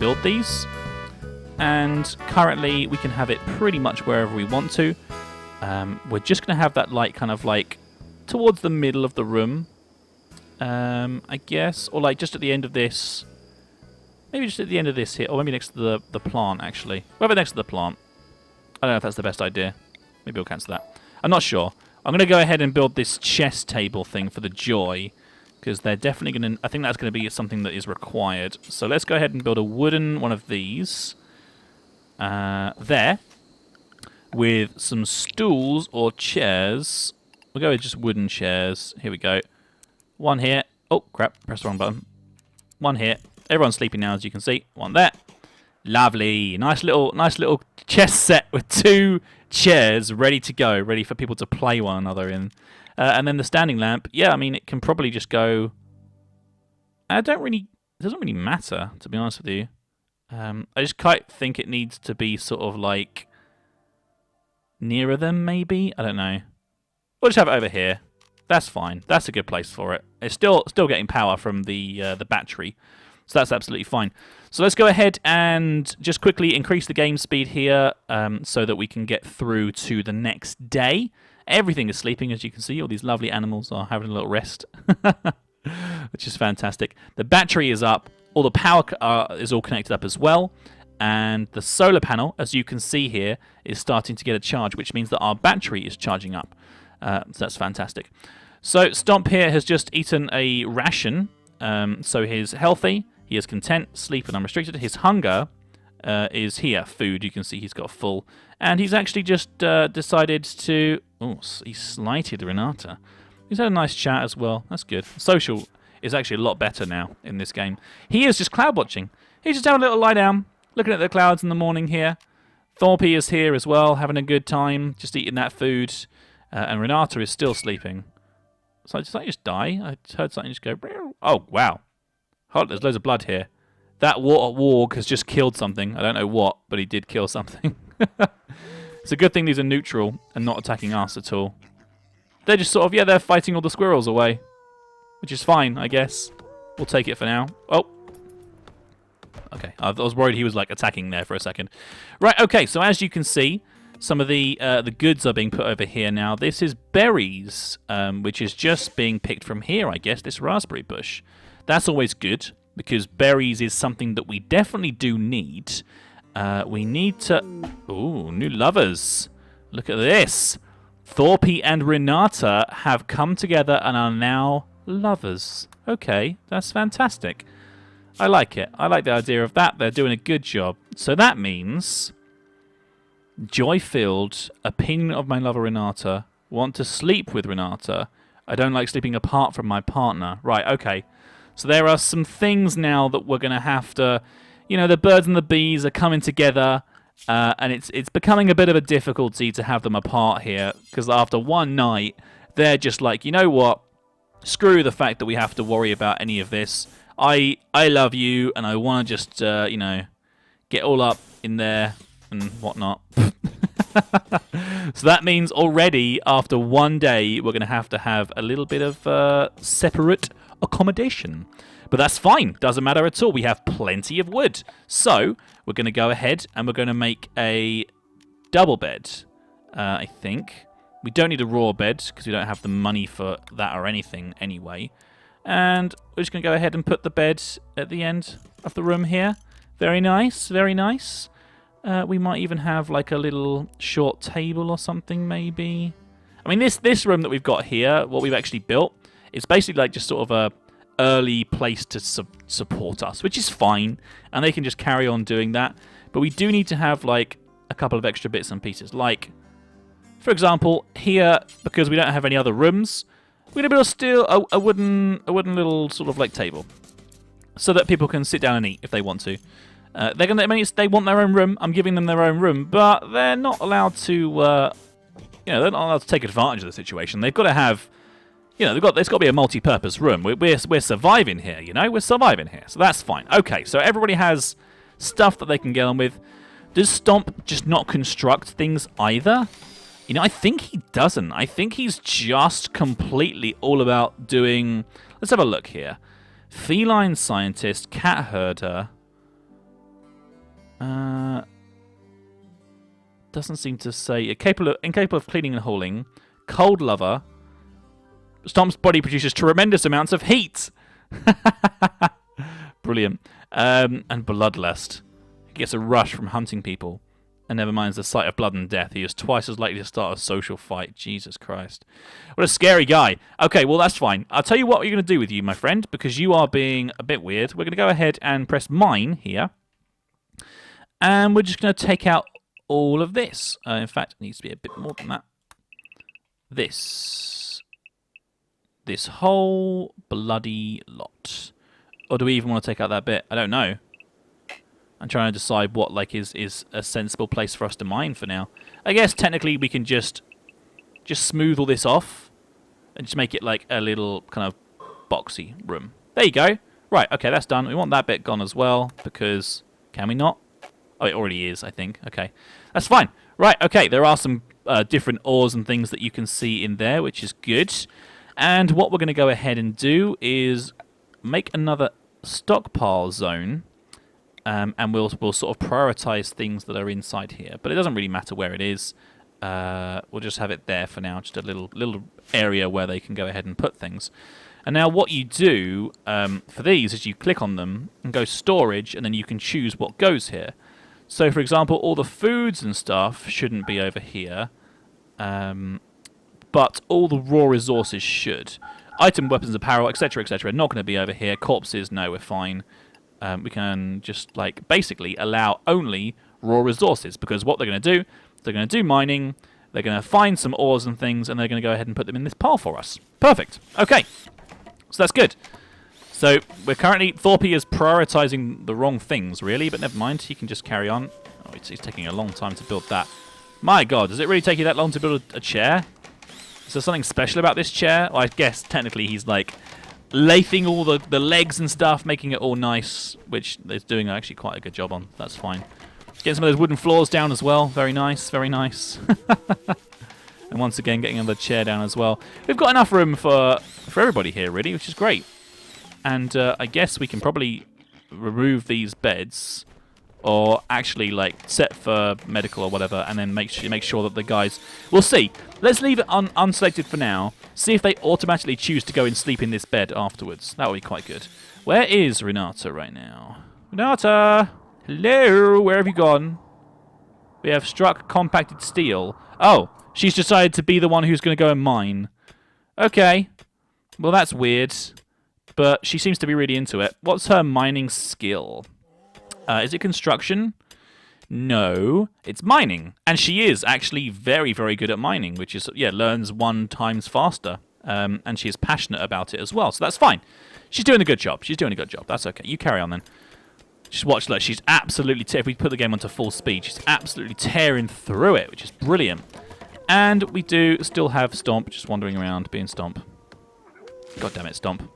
build these. And currently we can have it pretty much wherever we want to. We're just going to have that light kind of like towards the middle of the room, I guess, or like just at the end of this. Maybe just at the end of this here, or maybe next to the plant, actually. Whatever next to the plant. I don't know if that's the best idea. Maybe we'll cancel that. I'm not sure. I'm going to go ahead and build this chess table thing for the Joy, because they're definitely going to... I think that's going to be something that is required. So let's go ahead and build a wooden one of these. There. With some stools or chairs. We'll go with just wooden chairs. Here we go. One here. Oh, crap. Press the wrong button. One here. Everyone's sleeping now, as you can see. One there. Lovely. Nice little chess set with 2 chairs ready to go, ready for people to play one another in. And then the standing lamp. Yeah, I mean, it can probably just go... It doesn't really matter, to be honest with you. I just quite think it needs to be sort of like nearer them, maybe? I don't know. We'll just have it over here. That's fine. That's a good place for it. It's still getting power from the battery. So that's absolutely fine. So let's go ahead and just quickly increase the game speed here so that we can get through to the next day. Everything is sleeping, as you can see. All these lovely animals are having a little rest, which is fantastic. The battery is up. All the power is all connected up as well. And the solar panel, as you can see here, is starting to get a charge, which means that our battery is charging up. So that's fantastic. So Stomp here has just eaten a ration. So he's healthy. He is content, sleep, and unrestricted. His hunger is here, food. You can see he's got full. And he's actually just decided to... Oh, he slighted Renata. He's had a nice chat as well. That's good. Social is actually a lot better now in this game. He is just cloud watching. He's just having a little lie down, looking at the clouds in the morning here. Thorpe is here as well, having a good time, just eating that food. And Renata is still sleeping. So did I just die? I heard something just go... Oh, wow. There's loads of blood here. That warg has just killed something. I don't know what, but he did kill something. It's a good thing these are neutral and not attacking us at all. They're just sort of, yeah, they're fighting all the squirrels away. Which is fine, I guess. We'll take it for now. Oh. Okay, I was worried he was, like, attacking there for a second. Right, okay, so as you can see, some of the goods are being put over here now. This is berries, which is just being picked from here, I guess, this raspberry bush. That's always good, because berries is something that we definitely do need. We need to... Ooh, new lovers. Look at this. Thorpe and Renata have come together and are now lovers. Okay, that's fantastic. I like it. I like the idea of that. They're doing a good job. So that means... Joy-filled, opinion of my lover Renata, want to sleep with Renata. I don't like sleeping apart from my partner. Right, okay. So there are some things now that we're going to have to... You know, the birds and the bees are coming together, and it's becoming a bit of a difficulty to have them apart here, because after one night, they're just like, you know what? Screw the fact that we have to worry about any of this. I love you, and I want to just, you know, get all up in there and whatnot. So that means already, after one day, we're going to have a little bit of separate accommodation. But that's fine. Doesn't matter at all. We have plenty of wood. So we're going to go ahead and we're going to make a double bed, I think. We don't need a raw bed because we don't have the money for that or anything anyway. And we're just going to go ahead and put the bed at the end of the room here. Very nice. Very nice. We might even have like a little short table or something maybe. I mean, this room that we've got here, what we've actually built, it's basically like just sort of a early place to support us, which is fine, and they can just carry on doing that. But we do need to have like a couple of extra bits and pieces, like for example here, because we don't have any other rooms, we're gonna build a wooden little sort of like table, so that people can sit down and eat if they want to. They want their own room. I'm giving them their own room, but they're not allowed to. They're not allowed to take advantage of the situation. They've got to have. You know, there's got to be a multi-purpose room. We're surviving here, you know? We're surviving here, so that's fine. Okay, so everybody has stuff that they can get on with. Does Stomp just not construct things either? You know, I think he doesn't. I think he's just completely all about doing... Let's have a look here. Feline scientist, cat herder, Doesn't seem to say incapable of cleaning and hauling. Cold lover. Stomp's body produces tremendous amounts of heat. Brilliant. And bloodlust. He gets a rush from hunting people. And never minds the sight of blood and death. He is twice as likely to start a social fight. Jesus Christ. What a scary guy. Okay, well, that's fine. I'll tell you what we're going to do with you, my friend, because you are being a bit weird. We're going to go ahead and press mine here. And we're just going to take out all of this. In fact, it needs to be a bit more than that. This whole bloody lot. Or do we even want to take out that bit? I don't know. I'm trying to decide what is a sensible place for us to mine for now. I guess technically we can just smooth all this off and just make it like a little kind of boxy room. There you go. Right, okay, that's done. We want that bit gone as well because can we not? Oh, it already is, I think. Okay, that's fine. Right, okay, there are some different ores and things that you can see in there, which is good. And what we're going to go ahead and do is make another stockpile zone. And we'll sort of prioritize things that are inside here. But it doesn't really matter where it is. We'll just have it there for now, just a little area where they can go ahead and put things. And now what you do for these is you click on them and go storage, and then you can choose what goes here. So, for example, all the foods and stuff shouldn't be over here, but all the raw resources should. Item, weapons, apparel, etc., etc. Not going to be over here. Corpses, no, we're fine. We can just basically allow only raw resources, because what they're going to do, they're going to do mining, they're going to find some ores and things, and they're going to go ahead and put them in this pile for us. Perfect. Okay. So that's good. So we're currently, Thorpe is prioritizing the wrong things, really, but never mind. He can just carry on. Oh, it's taking a long time to build that. My God, does it really take you that long to build a chair? Is there something special about this chair? Well, I guess technically he's lathing all the legs and stuff, making it all nice, which is doing actually quite a good job on. That's fine. Getting some of those wooden floors down as well. Very nice, very nice. And once again, getting another chair down as well. We've got enough room for everybody here, really, which is great. And I guess we can probably remove these beds, or actually set for medical or whatever, and then make sure that the guys... We'll see. Let's leave it unselected for now. See if they automatically choose to go and sleep in this bed afterwards. That would be quite good. Where is Renata right now? Renata! Hello! Where have you gone? We have struck compacted steel. Oh, she's decided to be the one who's going to go and mine. Okay. Well, that's weird. But she seems to be really into it. What's her mining skill? Is it construction? No, it's mining. And she is actually very, very good at mining, which is, learns 1 times faster. And she is passionate about it as well, so that's fine. She's doing a good job. That's okay. You carry on then. Just watch, look, she's absolutely, if we put the game onto full speed, she's absolutely tearing through it, which is brilliant. And we do still have Stomp just wandering around being Stomp. God damn it, Stomp.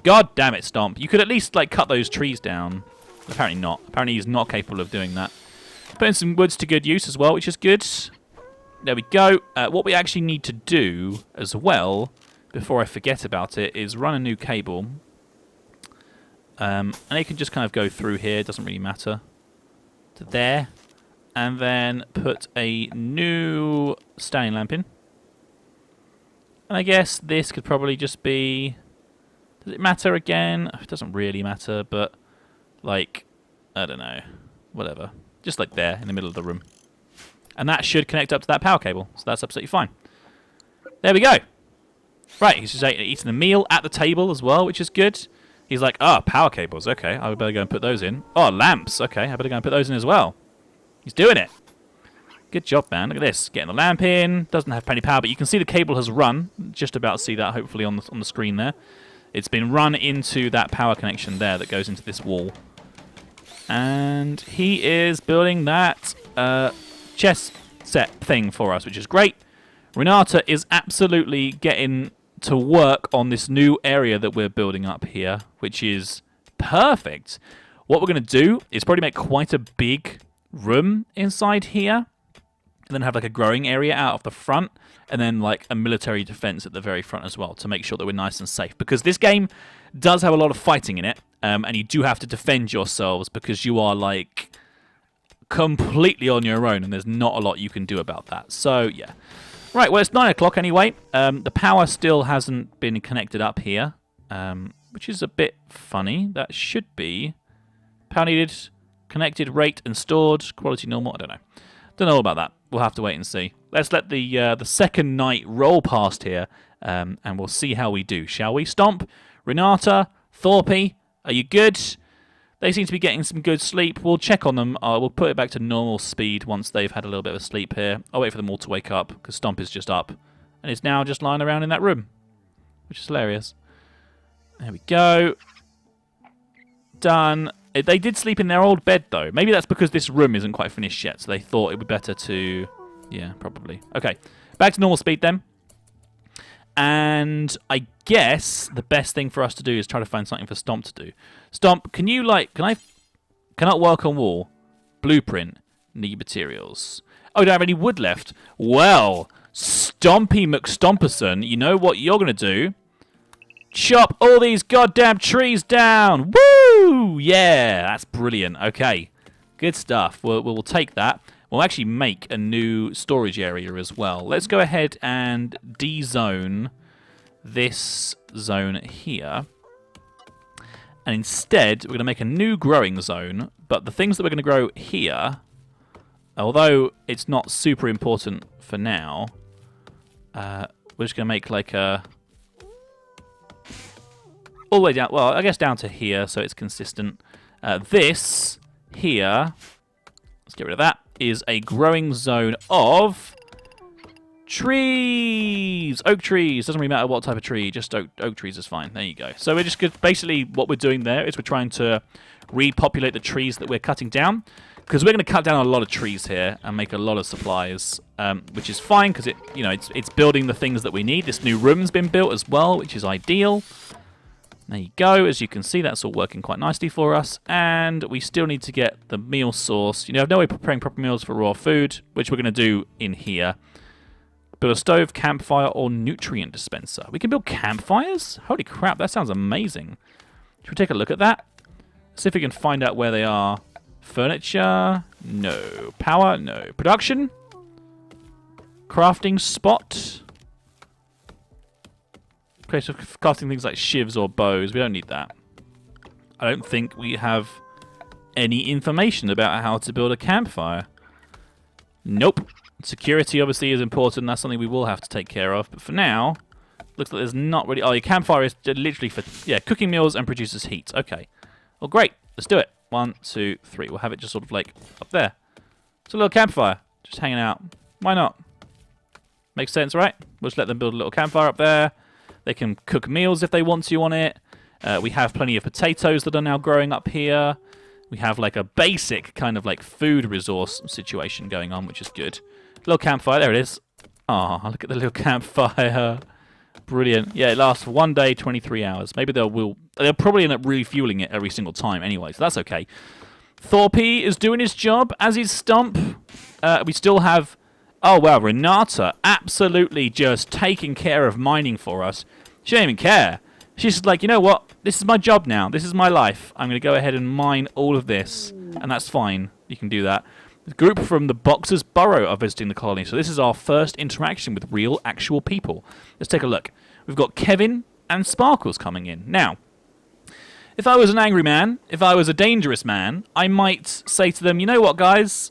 God damn it, Stomp. You could at least, cut those trees down. Apparently not. Apparently he's not capable of doing that. Putting some woods to good use as well, which is good. There we go. What we actually need to do as well, before I forget about it, is run a new cable. And it can just kind of go through here. Doesn't really matter. To there. And then put a new standing lamp in. And I guess this could probably just be... Does it matter again? It doesn't really matter, but... I don't know. Whatever. Just there, in the middle of the room. And that should connect up to that power cable. So that's absolutely fine. There we go. Right, he's just eating a meal at the table as well, which is good. He's like, power cables. Okay, I better go and put those in. Oh, lamps. Okay, I better go and put those in as well. He's doing it. Good job, man. Look at this. Getting the lamp in. Doesn't have plenty of power, but you can see the cable has run. Just about to see that, hopefully, on the screen there. It's been run into that power connection there that goes into this wall. And he is building that chess set thing for us, which is great. Renata is absolutely getting to work on this new area that we're building up here, which is perfect. What we're going to do is probably make quite a big room inside here, and then have a growing area out of the front, and then a military defense at the very front as well, to make sure that we're nice and safe. Because this game does have a lot of fighting in it, and you do have to defend yourselves because you are completely on your own, and there's not a lot you can do about that. So, yeah. Right, well, it's 9 o'clock anyway. The power still hasn't been connected up here, which is a bit funny. That should be power needed, connected, rate, and stored. Quality normal, I don't know. Don't know about that. We'll have to wait and see. Let's let the second night roll past here, and we'll see how we do, shall we? Stomp, Renata, Thorpe, are you good? They seem to be getting some good sleep. We'll check on them. We'll put it back to normal speed once they've had a little bit of sleep here. I'll wait for them all to wake up, because Stomp is just up. And is now just lying around in that room, which is hilarious. There we go. Done. They did sleep in their old bed, though. Maybe that's because this room isn't quite finished yet, so they thought it would be better to... Yeah, probably. Okay, back to normal speed then. And I guess the best thing for us to do is try to find something for Stomp to do. Stomp, can you, like... Cannot work on wall. Blueprint. Need materials. Oh, don't have any wood left. Well, Stompy McStomperson, you know what you're going to do? Chop all these goddamn trees down. Woo! Yeah, that's brilliant. Okay, good stuff. We'll take that. We'll actually make a new storage area as well. Let's go ahead and de-zone this zone here. And instead, we're going to make a new growing zone. But the things that we're going to grow here, although it's not super important for now, we're just going to make like a... all the way down, well, I guess down to here, so it's consistent. This here, let's get rid of that, is a growing zone of trees. Oak trees. Doesn't really matter what type of tree, just oak trees is fine. There you go. So we're just basically what we're doing there is we're trying to repopulate the trees that we're cutting down, because we're going to cut down a lot of trees here and make a lot of supplies, which is fine because it's building the things that we need. This new room's been built as well, which is ideal. There you go. As you can see, that's all working quite nicely for us. And we still need to get the meal source. I have no way of preparing proper meals for raw food, which we're going to do in here. Build a stove, campfire, or nutrient dispenser. We can build campfires? Holy crap, that sounds amazing. Should we take a look at that? See if we can find out where they are. Furniture? No. Power? No. Production? Crafting spot? Okay, so crafting things like shivs or bows, we don't need that. I don't think we have any information about how to build a campfire. Nope. Security obviously is important. That's something we will have to take care of. But for now, looks like there's not really... Oh, your campfire is literally for cooking meals and produces heat. Okay. Well, great. Let's do it. 1, 2, 3. We'll have it just sort of like up there. It's a little campfire. Just hanging out. Why not? Makes sense, right? We'll just let them build a little campfire up there. They can cook meals if they want to on it. We have plenty of potatoes that are now growing up here. We have like a basic kind of like food resource situation going on, which is good. Little campfire, there it is. Oh, look at the little campfire. Brilliant. Yeah, it lasts for 1 day, 23 hours. Maybe they'll probably end up refueling it every single time anyway, so that's okay. Thorpe is doing his job, as is Stump. We still have... Oh, wow, Renata absolutely just taking care of mining for us. She don't even care. She's just like, you know what? This is my job now. This is my life. I'm going to go ahead and mine all of this. And that's fine. You can do that. The group from the Boxers Burrow are visiting the colony. So this is our first interaction with real, actual people. Let's take a look. We've got Kevin and Sparkles coming in. Now, if I was an angry man, if I was a dangerous man, I might say to them, you know what, guys?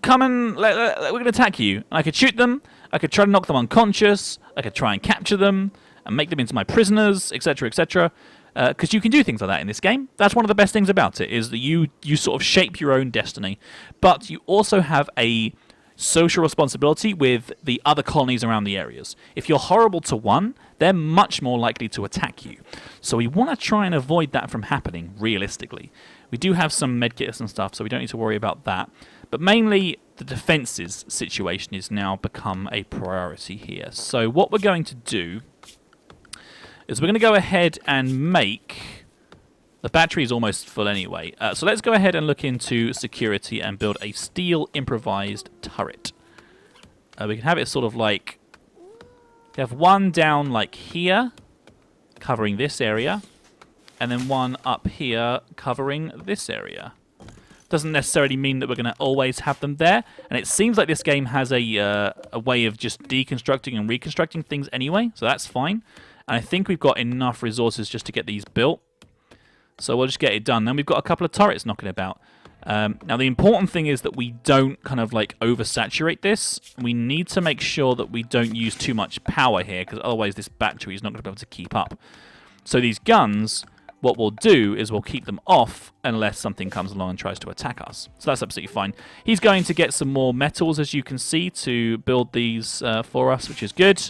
Come and we're going to attack you. And I could shoot them. I could try to knock them unconscious. I could try and capture them and make them into my prisoners, etc., etc. Because you can do things like that in this game. That's one of the best things about it, is that you sort of shape your own destiny. But you also have a social responsibility with the other colonies around the areas. If you're horrible to one, they're much more likely to attack you. So we want to try and avoid that from happening, realistically. We do have some medkits and stuff, so we don't need to worry about that. But mainly, the defences situation is now become a priority here. So what we're going to do is we're going to go ahead and make... The battery is almost full anyway. So let's go ahead and look into security and build a steel improvised turret. We can have it sort of like... We have one down like here, covering this area. And then one up here, covering this area. Doesn't necessarily mean that we're going to always have them there. And it seems like this game has a way of just deconstructing and reconstructing things anyway, so that's fine. And I think we've got enough resources just to get these built. So we'll just get it done. Then we've got a couple of turrets knocking about. Now the important thing is that we don't kind of like oversaturate this. We need to make sure that we don't use too much power here, because otherwise this battery is not going to be able to keep up. So these guns, what we'll do is we'll keep them off unless something comes along and tries to attack us. So that's absolutely fine. He's going to get some more metals, as you can see, to build these for us, which is good.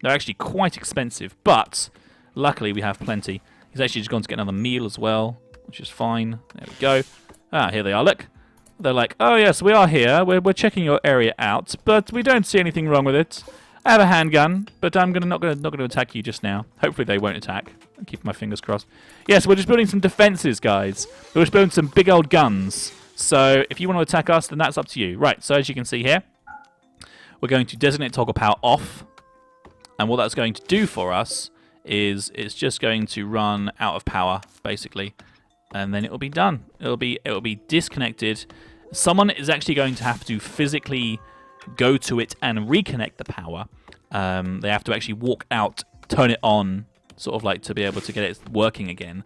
They're actually quite expensive, but luckily we have plenty. He's actually just gone to get another meal as well, which is fine. There we go. Ah, here they are, look. They're like, oh yes, we are here. We're checking your area out, but we don't see anything wrong with it. I have a handgun, but I'm not gonna attack you just now. Hopefully they won't attack. I'm keeping my fingers crossed. Yes, we're just building some defenses, guys. We're just building some big old guns. So if you want to attack us, then that's up to you. Right, so as you can see here, we're going to designate toggle power off. And what that's going to do for us is it's just going to run out of power, basically. And then it'll be done. It'll be disconnected. Someone is actually going to have to physically go to it and reconnect the power. They have to actually walk out, turn it on, sort of like to be able to get it working again.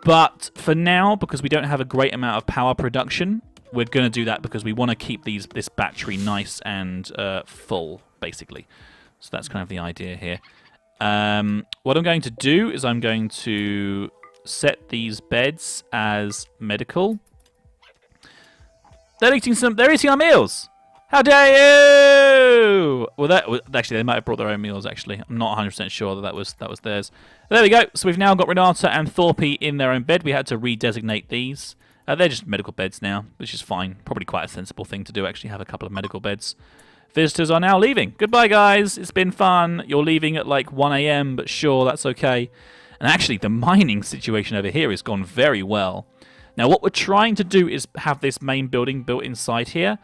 But for now, because we don't have a great amount of power production, we're going to do that because we want to keep this battery nice and full, basically. So that's kind of the idea here. What I'm going to do is I'm going to set these beds as medical. They're eating our meals. How dare you! Well, actually they might have brought their own meals. Actually, I'm not 100% sure that was theirs. There we go. So we've now got Renata and Thorpe in their own bed. We had to redesignate these. They're just medical beds now, which is fine. Probably quite a sensible thing to do. Actually, have a couple of medical beds. Visitors are now leaving. Goodbye, guys. It's been fun. You're leaving at like 1 a.m., but sure, that's okay. And actually, the mining situation over here has gone very well. Now, what we're trying to do is have this main building built inside here,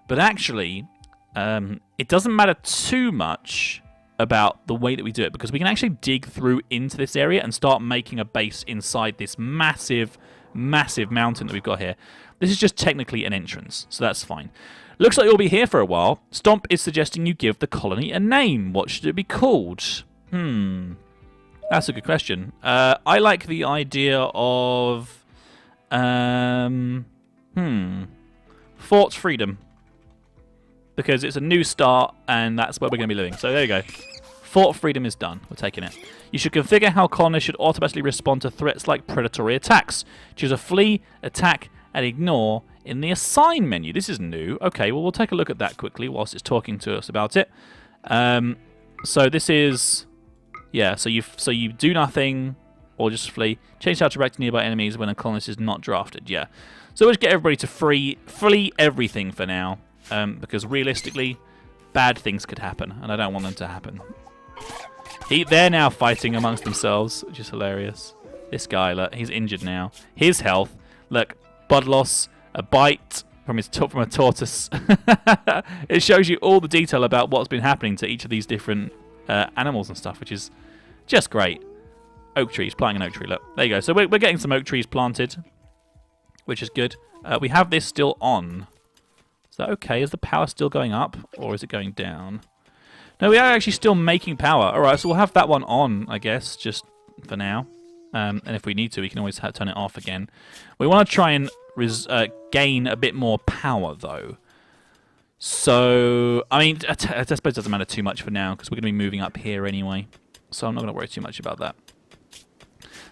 but actually, it doesn't matter too much about the way that we do it, because we can actually dig through into this area and start making a base inside this massive, massive mountain that we've got here. This is just technically an entrance, so that's fine. Looks like you'll be here for a while. Stomp is suggesting you give the colony a name. What should it be called? That's a good question. I like the idea of Fort Freedom, because it's a new start and that's where we're going to be living. So there you go. Fort Freedom is done. We're taking it. You should configure how colonists should automatically respond to threats like predatory attacks. Choose a flee, attack, and ignore in the assign menu. This is new. Okay, well, we'll take a look at that quickly whilst it's talking to us about it. So this is... Yeah, so you do nothing or just flee. Change how to react to nearby enemies when a colonist is not drafted. Yeah. So we'll just get everybody to flee everything for now, because realistically, bad things could happen, and I don't want them to happen. They're now fighting amongst themselves, which is hilarious. This guy, look, he's injured now. His health, look, blood loss, a bite from a tortoise. It shows you all the detail about what's been happening to each of these different animals and stuff, which is just great. Oak trees, planting an oak tree, look. There you go. So we're getting some oak trees planted, which is good. We have this still on. Is that okay? Is the power still going up, or is it going down? No, we are actually still making power. All right, so we'll have that one on, I guess, just for now. And if we need to, we can always turn it off again. We want to try and gain a bit more power, though. So, I mean, I suppose it doesn't matter too much for now, because we're going to be moving up here anyway. So I'm not going to worry too much about that.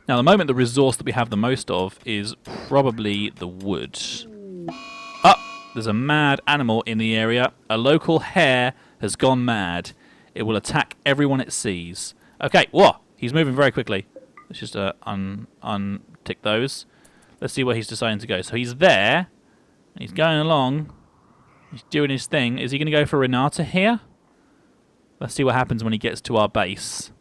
Now, at the moment, the resource that we have the most of is probably the wood. Oh, there's a mad animal in the area. A local hare has gone mad. It will attack everyone it sees. Okay, whoa, he's moving very quickly. Let's just untick those. Let's see where he's deciding to go. So he's there. He's going along. He's doing his thing. Is he going to go for Renata here? Let's see what happens when he gets to our base.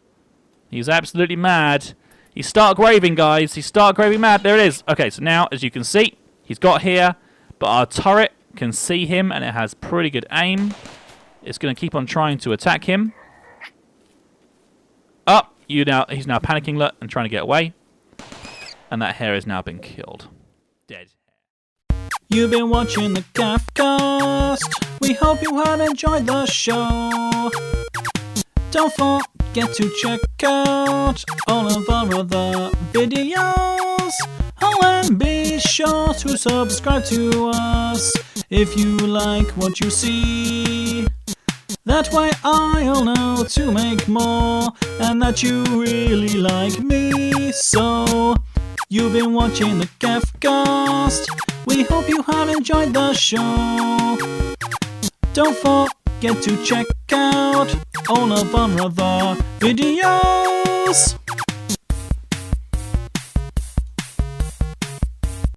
He's absolutely mad. He's stark raving, guys. He's stark raving mad. There it is. Okay, so now, as you can see, he's got here, but our turret can see him, and it has pretty good aim. It's going to keep on trying to attack him. Oh, he's now panicking, look, and trying to get away. And that hare has now been killed. Dead. You've been watching the Caffcast. We hope you have enjoyed the show. Don't forget to check out all of our other videos. Oh, and be sure to subscribe to us if you like what you see. That way I'll know to make more and that you really like me. So, you've been watching the Caffcast. We hope you have enjoyed the show. Don't forget to check out all of our other videos.